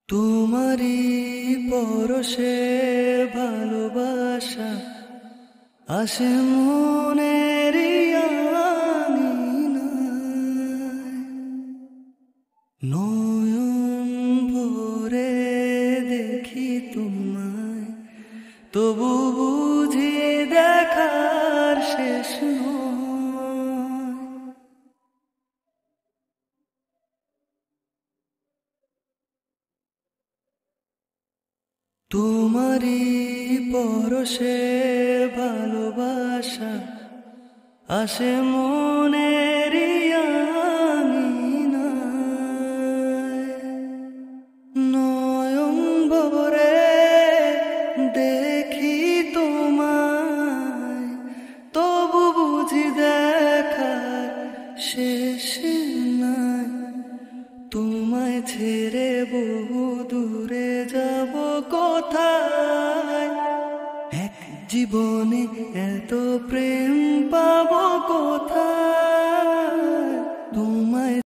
তোমারই পরশে ভালোবাসা আসে মনের আঙিনায়। নয়ন ভরে দেখি তোমায়, তবু বুঝি দেখার শেষ নয়। তোমারই পরশে ভালোবাসা আসে মনের আঙিনায়। নয়ন ভরে দেখি তোমায়, তবু বুঝি দেখার শেষ নাই। তোমায় ছেড়ে বহু দূরে যাব কোথায়? এক জীবনে এত প্রেম পাবো কোথায়?